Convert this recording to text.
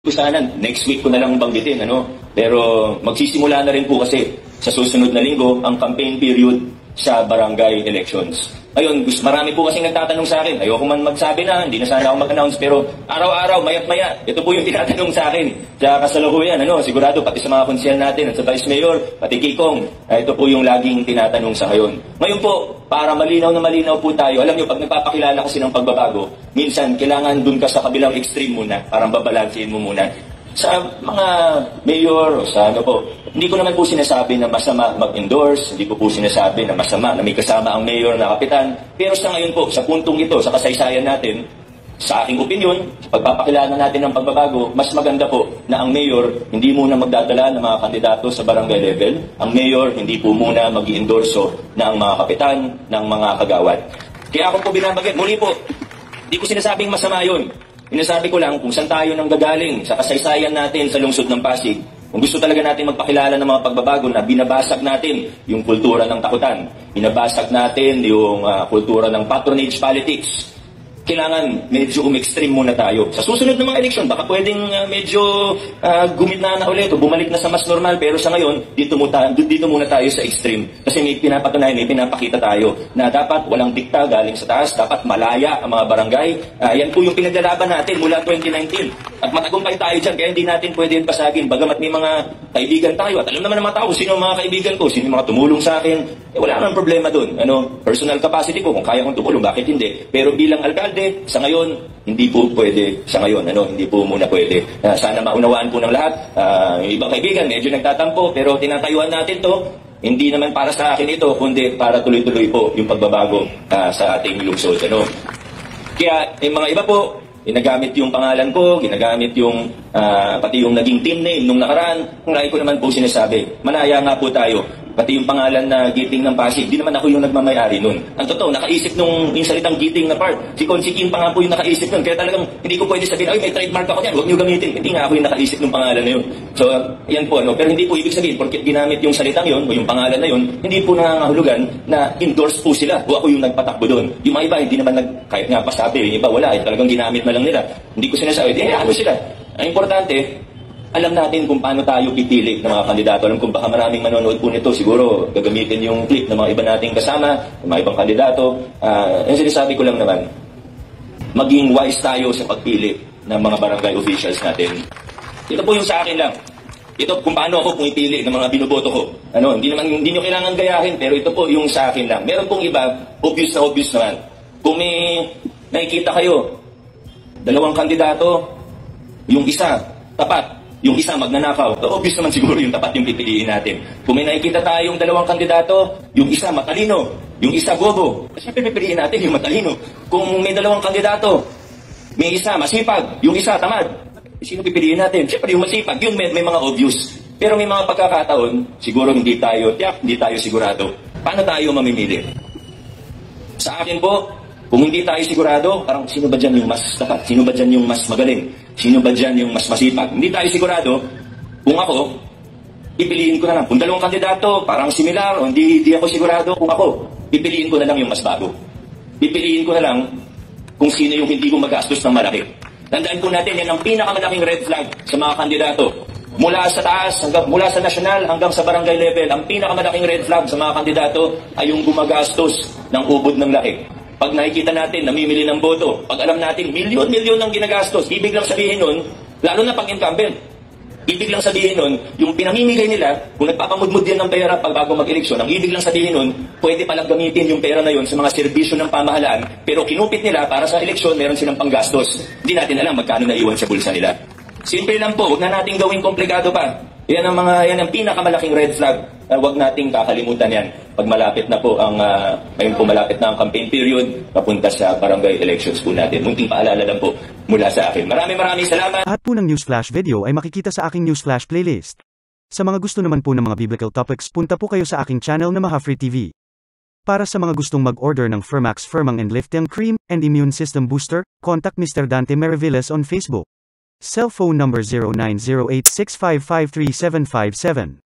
ko sana next week ko na lang banggitin, ano? Pero magsisimula na rin po kasi sa susunod na linggo ang campaign period sa barangay elections. Ayun, marami po kasing nagtatanong sa akin. Ayoko man magsabi na, hindi na sana ako mag-announce, pero araw-araw, mayat-maya, ito po yung tinatanong sa akin. Sa kasalukuyan, ano, sigurado, pati sa mga konsyel natin at sa Vice Mayor, pati Kikong, ito po yung laging tinatanong sa ngayon. Ngayon po, para malinaw na malinaw po tayo, alam nyo, pag nagpapakilala kasi ng pagbabago, minsan, kailangan dun ka sa kabilang extreme muna, parang babalansin mo muna. Sa mga mayor o sa ano po, hindi ko naman po sinasabi na masama mag-endorse, hindi ko po sinasabi na masama na may kasama ang mayor na kapitan. Pero sa ngayon po, sa puntong ito, sa kasaysayan natin, sa aking opinion, sa pagpapakilala natin ng pagbabago, mas maganda po na ang mayor hindi muna magdadala ng mga kandidato sa barangay level. Ang mayor hindi po muna mag-i-endorso ng mga kapitan, ng mga kagawad. Kaya ako po binabagay, muli po, hindi ko sinasabing masama yun. Inasabi ko lang kung saan tayo nang gagaling sa kasaysayan natin sa lungsod ng Pasig. Kung gusto talaga natin magpakilala ng mga pagbabago na binabasag natin yung kultura ng takutan, binabasag natin yung kultura ng patronage politics, kailangan medyo extreme muna tayo. Sa susunod ng mga eleksyon, baka pwedeng medyo gumitna na ulit o bumalik na sa mas normal. Pero sa ngayon, dito muna tayo sa extreme. Kasi may pinapatunayan, may pinapakita tayo na dapat walang dikta galing sa taas, dapat malaya ang mga barangay. Yan po yung pinaglalaban natin mula 2019. At matagumpay tayo dyan, kaya hindi natin pwedeng pasagin. Bagamat may mga kaibigan tayo, at alam naman ng mga tao sino ang mga kaibigan ko, sino yung mga tumulong sa akin, wala namang problema dun. Personal capacity ko, kung kaya kong tumulong, bakit hindi? Pero bilang alkalde, sa ngayon, hindi po pwede. Sa ngayon, hindi po muna pwede. Sana maunawaan po ng lahat. Yung ibang kaibigan, medyo nagtatampo, pero tinatayuan natin to. Hindi naman para sa akin ito, kundi para tuloy-tuloy po yung pagbabago sa ating lungsod. Kaya, yung mga iba po, ginagamit yung pangalan ko, ginagamit yung pati yung naging team name nung nakaraan. Kung lagi ko naman po sinasabi, manaya nga po tayo. Pati yung pangalan na Giting ng Pasig, di naman ako yung nagmamayari nun. Ang totoo, nakaisip nung yung salitang Giting na part. Si Consi Kim pa nga po yung nakaisip nun. Kaya talagang hindi ko pwede sabihin, ay may trademark ako dyan, huwag niyo gamitin. Hindi nga ako yung nakaisip ng pangalan na yun. So, yan po. Pero hindi po ibig sabihin, porque ginamit yung salitang yun o yung pangalan na yun, hindi po nangangahulugan na endorse po sila o ako yung nagpatakbo doon. Yung mga iba, hindi naman kahit nga pasabi, yung iba wala, talagang ginamit na lang nila. Hindi ko sinasabi, ano sila. Ang importante, alam natin kung paano tayo pipili ng mga kandidato. Alam kung baka maraming manonood po nito, siguro gagamitin yung clip ng mga iba nating kasama, ng mga ibang kandidato. Yung sinasabi ko lang naman, maging wise tayo sa pagpili ng mga barangay officials natin. Ito po yung sa akin lang. Ito kung paano ako pumipili ng mga binoboto ko. Hindi nyo kailangan gayahin, pero ito po yung sa akin lang. Meron pong iba, obvious na obvious naman. Kung may nakikita kayo, dalawang kandidato, yung isa, tapat. Yung isa magnanakaw, obvious naman siguro yung tapat yung pipiliin natin. Kung may nakikita tayong dalawang kandidato, yung isa matalino, yung isa bobo, siyempre pipiliin natin yung matalino. Kung may dalawang kandidato, may isa masipag, yung isa tamad, sino pipiliin natin? Siyempre yung masipag, yung may mga obvious. Pero may mga pagkakataon, siguro hindi tayo sigurado. Paano tayo mamimili? Sa akin po, kung hindi tayo sigurado, parang sino ba dyan yung mas tapat? Sino ba dyan yung mas magaling? Sino ba dyan yung mas masipag? Hindi tayo sigurado. Kung ako, pipiliin ko na lang. Kung dalawang kandidato, parang similar, o hindi ako sigurado. Kung ako, pipiliin ko na lang yung mas bago. Pipiliin ko na lang kung sino yung hindi ko magastos ng malaki. Tandaan po natin, yan ang pinakamalaking red flag sa mga kandidato. Mula sa taas, mula sa nasyonal hanggang sa barangay level, ang pinakamalaking red flag sa mga kandidato ay yung gumagastos ng ubod ng laki. Pag nakikita natin, namimili ng boto, pag alam natin, milyon-milyon ang ginagastos, ibig lang sabihin nun, lalo na pag incumbent, ibig lang sabihin nun, yung pinamimigay nila, kung nagpapamudmud yan ng pera pag bago mag-eleksyon, ang ibig lang sabihin nun, pwede palang gamitin yung pera na yun sa mga serbisyo ng pamahalaan, pero kinupit nila para sa eleksyon, meron silang panggastos. Hindi natin alam magkano naiwan sa bulsa nila. Simple lang po, huwag na natin gawing komplikado pa. Yan ang pinakamalaking red flag. Huwag nating kakalimutan yan pag malapit na po malapit na ang campaign period papunta sa barangay elections po natin. Munting paalala lang po mula sa akin. Maraming salamat. Lahat po ng Newsflash video ay makikita sa aking Newsflash playlist. Sa mga gusto naman po ng mga biblical topics, punta po kayo sa aking channel na Mahafree TV. Para sa mga gustong mag-order ng Fermax Firmang and Lifting Cream and Immune System Booster, contact Mr. Dante Maravillas on Facebook. Cell phone number 0908-6553757.